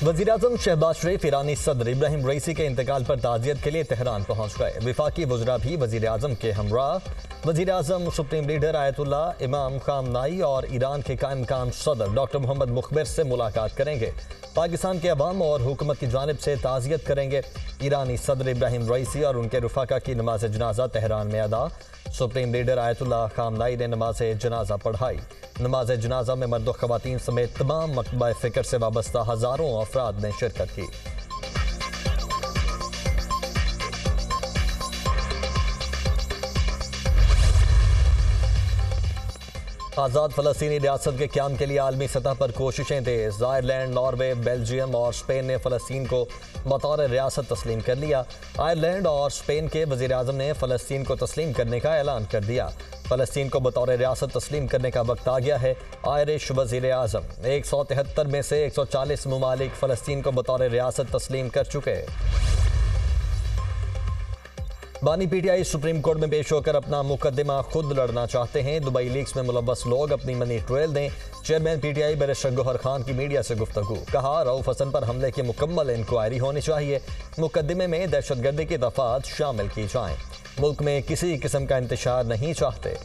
वज़ीर-ए-आज़म शहबाज शरीफ ईरानी सदर इब्राहिम रईसी के इंतकाल पर ताज़ियत के लिए तेहरान पहुँच गए। वफाकी वज़रा भी वज़ीर-ए-आज़म के हमराह वज़ीर-ए-आज़म सुप्रीम लीडर आयतुल्लाह इमाम ख़ामनाई और ईरान के कायम मक़ाम सदर डॉक्टर मोहम्मद मुख़बिर से मुलाकात करेंगे। पाकिस्तान के अवाम और हुकूमत की जानिब से ताज़ियत करेंगे। ईरानी सदर इब्राहिम रईसी और उनके रफ़ाका की नमाज जनाजा तेहरान में अदा। सुप्रीम लीडर आयतुल्लाह ख़ामनाई ने नमाज जनाजा पढ़ाई। नमाज जनाजा में मर्द व ख़वातीन समेत तमाम मकतबा फ़िक्र से वाबस्ता हज़ारों अफराद ने शिरकत की। आज़ाद फ़लस्तीनी रियासत के क़याम के लिए आलमी सतह पर कोशिशें तेज़। आयरलैंड, नॉर्वे, बेल्जियम और स्पेन ने फ़लस्तीन को बतौर रियासत तस्लीम कर लिया। आयरलैंड और स्पेन के वज़ीर-ए-आज़म ने फ़लस्तीन को तस्लीम करने का ऐलान कर दिया। फ़लस्तीन को बतौर रियासत तस्लीम करने का वक्त आ गया है। आयरिश वज़ीर-ए-आज़म 173 में से 140 ममालिक फ़लस्तीन को बतौर रियासत तस्लीम कर चुके। बानी पीटीआई सुप्रीम कोर्ट में पेश होकर अपना मुकदमा खुद लड़ना चाहते हैं। दुबई लीक्स में मुलव्वस लोग अपनी मनी ट्रेल दें। Chairman PTI barrister Gauhar Khan की मीडिया से गुफ्तगू। कहा, रऊफ हसन पर हमले की मुकम्मल इंक्वायरी होनी चाहिए। मुकदमे में दहशतगर्दी की दफात शामिल की जाएं। मुल्क में किसी किस्म का इंतशार नहीं चाहते।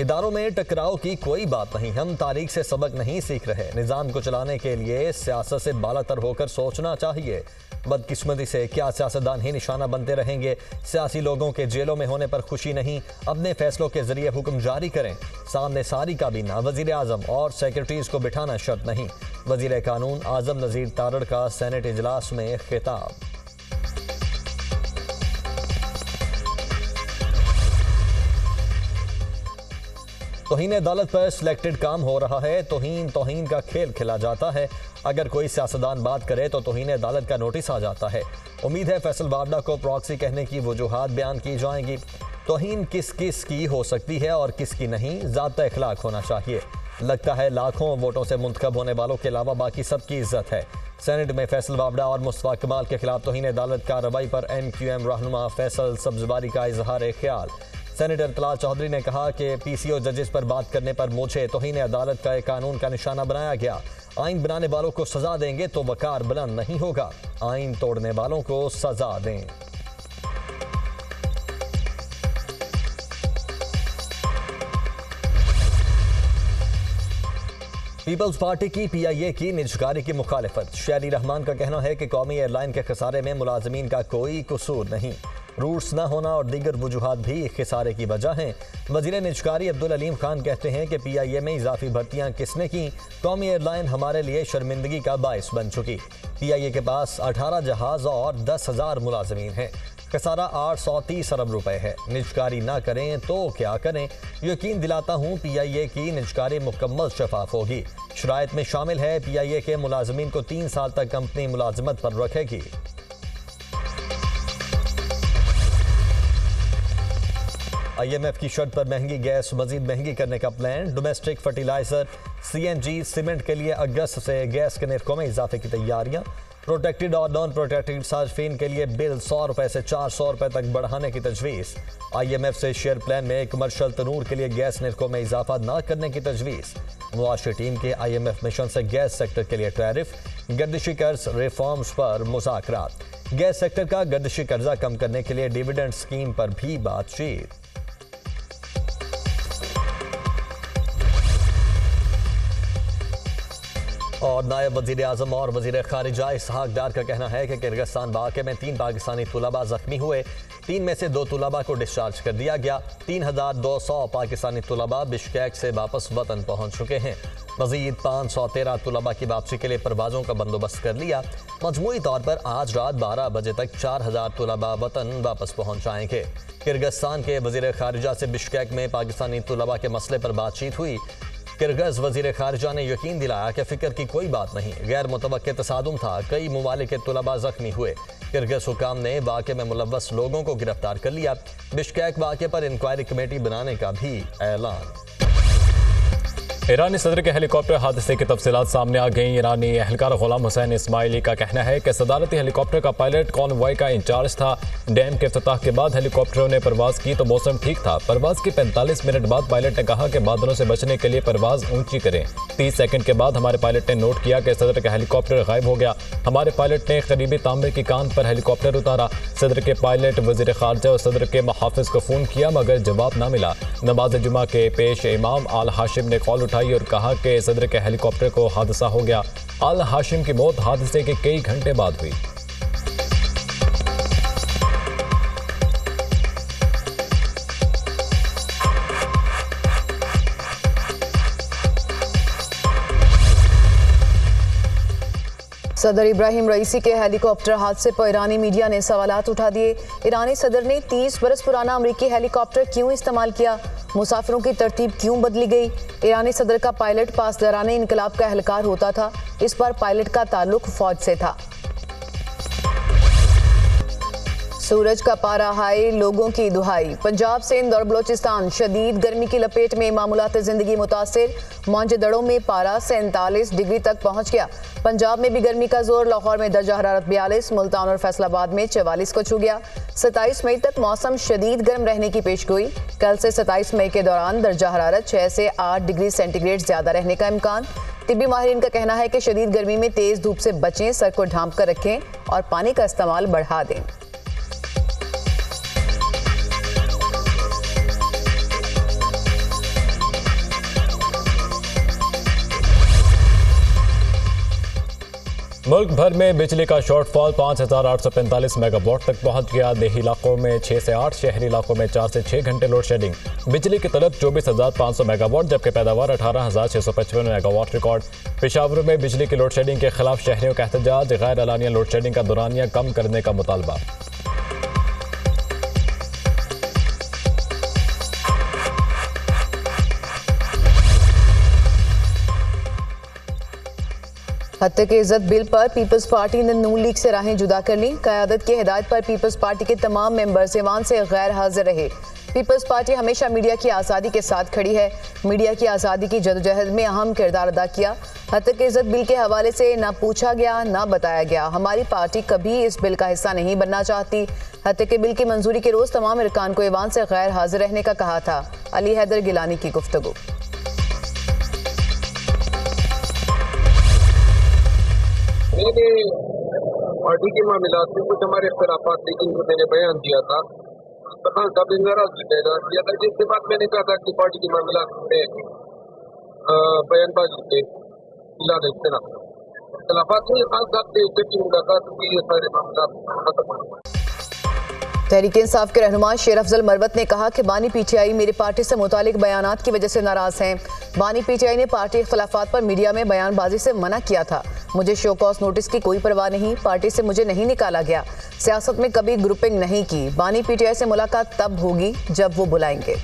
इदारों में टकराव की कोई बात नहीं। हम तारीख से सबक नहीं सीख रहे। निज़ाम को चलाने के लिए सियासत से बालातर होकर सोचना चाहिए। बदकिस्मती से क्या सियासतदान ही निशाना बनते रहेंगे। सियासी लोगों के जेलों में होने पर खुशी नहीं, अपने फैसलों के जरिए हुक्म जारी करें। सामने सारी काबीना, वज़ीर-ए-आज़म और सेक्रेटरीज़ को बिठाना शर्त नहीं। वज़ीर कानून आज़म नज़ीर तारड़ का सेनेट इजलास में खिताब। तौहीन अदालत पर सिलेक्टेड काम हो रहा है। तौहीन का खेल खेला जाता है। अगर कोई सियासतदान बात करे तो तौहीन अदालत का नोटिस आ जाता है। उम्मीद है फैसल वावडा को प्रॉक्सी कहने की वजूहात बयान की जाएंगी। तौहीन किस किस की हो सकती है और किसकी नहीं, ज़ाब्ता इखलाक होना चाहिए। लगता है लाखों वोटों से मुंतखब होने वालों के अलावा बाकी सबकी इज्जत है। सेनेट में फैसल वावडा और मुस्तफा कमाल के खिलाफ तौहीन अदालत कार्रवाई पर MQM रहनुमा फैसल सब्जवारी का इजहार ख्याल। सेनेटर तलाल चौधरी ने कहा कि PCO जजेस पर बात करने पर मुझे तौहीन अदालत का कानून का निशाना बनाया गया। आइन बनाने वालों को सजा देंगे तो वकार बुलंद नहीं होगा। आइन तोड़ने वालों को सजा दें। पीपल्स पार्टी की PIA की निजकारी की मुखालिफत। शहरी रहमान का कहना है कि कौमी एयरलाइन के खसारे में मुलाजमीन का कोई कसूर नहीं। रूट्स न होना और दीगर वजूहात भी खसारे की वजह हैं। वज़ीर निजकारी अब्दुल अलीम खान कहते हैं कि PIA में इजाफी भर्तियां किसने की। कौमी एयरलाइन हमारे लिए शर्मिंदगी का बायस बन चुकी। PIA के पास 18 जहाज और 10,000 मुलाजमीन हैं। खसारा 830 अरब रुपए है। निजकारी ना करें तो क्या करें। यकीन दिलाता हूँ PIA की निजकारी मुकम्मल शफाफ होगी। शराइत में शामिल है PIA के मुलाजमीन को 3 साल तक कंपनी मुलाजमत पर रखेगी। IMF की शर्त पर महंगी गैस मजीद महंगी करने का plan. Domestic fertiliser, CNG, cement के लिए अगस्त से गैस के निर्खों में इजाफे की तैयारियां। प्रोटेक्टेड और नॉन प्रोटेक्टेड सार्फिन के लिए बिल 100 रुपए से 400 रुपए तक बढ़ाने की तजवीज़। IMF से शेयर प्लान में कमर्शियल तनूर के लिए गैस निर्खों में इजाफा न करने की तजवीज़। मुआशी टीम के IMF मिशन से गैस सेक्टर के लिए टैरिफ। गर्दिशी कर्ज रिफॉर्म्स पर मुज़ाकरात। गैस सेक्टर का गर्दिशी कर्जा कम करने के लिए डिविडेंड स्कीम पर भी बातचीत। और नायब वज़ीर-ए-आज़म और वज़ीर ख़ारिजा इसहाक डार का कहना है कि किर्गिस्तान वाक़े में 3 पाकिस्तानी तुलबा ज़ख्मी हुए। 3 में से 2 तुलबा को डिस्चार्ज कर दिया गया। 3200 पाकिस्तानी तुलबा बिश्केक से वापस वतन पहुँच चुके हैं। मज़ीद 513 तुलबा की वापसी के लिए परवाज़ों का बंदोबस्त कर लिया। मजमूई तौर पर आज रात 12 बजे तक 4000 तुलबा वतन वापस पहुँच जाएंगे। किर्गिस्तान के वज़ीर ख़ारिजा से बिश्केक में पाकिस्तानी तुलबा के मसले पर बातचीत हुई। किर्गिज़ वज़ीर ख़ारिजा ने यकीन दिलाया कि फ़िक्र की कोई बात नहीं, गैर मुतवक्के तसादुम था। कई ममालिक के तुलबा ज़ख्मी हुए। किर्गिज़ हुकाम ने वाक़े में मुलव्वस लोगों को गिरफ्तार कर लिया। बिश्केक वाक़े पर इंक्वायरी कमेटी बनाने का भी ऐलान। ईरानी सदर के हेलीकॉप्टर हादसे की तफसीलात सामने आ गई। ईरानी एहलकार गुलाम हुसैन इस्माइली का कहना है कि सदारती हेलीकॉप्टर का पायलट कॉन्वॉय का इंचार्ज था। डैम के इफ्तिताह के बाद हेलीकॉप्टरों ने परवाज की तो मौसम ठीक था। परवाज की 45 मिनट बाद पायलट ने कहा कि बादलों से बचने के लिए परवाज ऊंची करें। 30 सेकंड के बाद हमारे पायलट ने नोट किया कि सदर का हेलीकॉप्टर गायब हो गया। हमारे पायलट ने करीबी तांबे की कान पर हेलीकॉप्टर उतारा। सदर के पायलट वजीर खारजा और सदर के मुहाफिज को फ़ोन किया मगर जवाब ना मिला। नमाज जुमा के पेश इमाम आल हाशिम ने कॉल उठाई और कहा कि सदर के हेलीकॉप्टर को हादसा हो गया। आल हाशिम की मौत हादसे के कई घंटे बाद हुई। सदर इब्राहिम रईसी के हेलीकॉप्टर हादसे पर ईरानी मीडिया ने सवालात उठा दिए। ईरानी सदर ने 30 बरस पुराना अमेरिकी हेलीकॉप्टर क्यों इस्तेमाल किया? मुसाफिरों की तरतीब क्यों बदली गई? ईरानी सदर का पायलट पासदाराने इनकलाब का एहलकार होता था। इस पर पायलट का ताल्लुक फौज से था। सूरज का पारा हाई, लोगों की दुहाई। पंजाब सिंध और बलोचिस्तान शदीद गर्मी की लपेट में, मामूलात जिंदगी मुतासिर। मौजदड़ों में पारा 47 डिग्री तक पहुंच गया। पंजाब में भी गर्मी का जोर। लाहौर में दर्जा हरारत 42, मुल्तान और फैसलाबाद में 44 को छू गया। 27 मई तक मौसम शदीद गर्म रहने की पेशगोई। कल से 27 मई के दौरान दर्जा हरारत 6 से 8 डिग्री सेंटीग्रेड ज्यादा रहने का इम्कान। तिब्बी माहिरीन का कहना है कि शदीद गर्मी में तेज धूप से बचें, सर को ढांप कर रखें और पानी का इस्तेमाल बढ़ा दें। मुल्क भर में बिजली का शॉर्टफॉल 5845 मेगावाट तक पहुंच गया। देही इलाकों में 6 से 8, शहरी इलाकों में 4 से 6 घंटे लोड शेडिंग। बिजली की तलब 24,500 मेगावाट जबकि पैदावार 18,655 मेगावाट रिकॉर्ड। पेशावर में बिजली की लोड शेडिंग के खिलाफ शहरियों का एहतजाज। गैर एलानिया लोड शेडिंग का दौरानिया कम करने का मुतालबा। हत्या के इज्जत बिल पर पीपल्स पार्टी ने नून लीग से राहें जुदा कर ली। क़यादत की हिदायत पर पीपल्स पार्टी के तमाम मेंबर्स ईवान से गैर हाजिर रहे। पीपल्स पार्टी हमेशा मीडिया की आज़ादी के साथ खड़ी है। मीडिया की आज़ादी की जदोजहद में अहम किरदार अदा किया। हत्या के इज्जत बिल के हवाले से ना पूछा गया, ना बताया गया। हमारी पार्टी कभी इस बिल का हिस्सा नहीं बनना चाहती। हत्या के बिल की मंजूरी के रोज़ तमाम अरकान को ईवान से गैर हाजिर रहने का कहा था। अली हैदर गिलानी की गुफ्तगू। मैंने पार्टी के मामलात में कुछ हमारे इख्तिलाफात लेकिन मैंने बयान दिया था। खान साहब ने नाराजगी पैदा किया था, जिसके बाद मैंने कहा था कि पार्टी के मामलात में बयानबाजी पे मिला देते ना इख्तिलाफात में खान साहब से जबकि मुलाकात हुई, ये सारे मामलात खत्म। तहरीक इंसाफ के रहनुमा शेर अफजल मरवत ने कहा कि बानी पीटीआई मेरी पार्टी से मुतालिक बयानात की वजह से नाराज हैं। बानी पीटीआई ने पार्टी इख्तिलाफात पर मीडिया में बयानबाजी से मना किया था। मुझे शो कॉज नोटिस की कोई परवाह नहीं। पार्टी से मुझे नहीं निकाला गया। सियासत में कभी ग्रुपिंग नहीं की। बानी पीटीआई से मुलाकात तब होगी जब वो बुलाएंगे।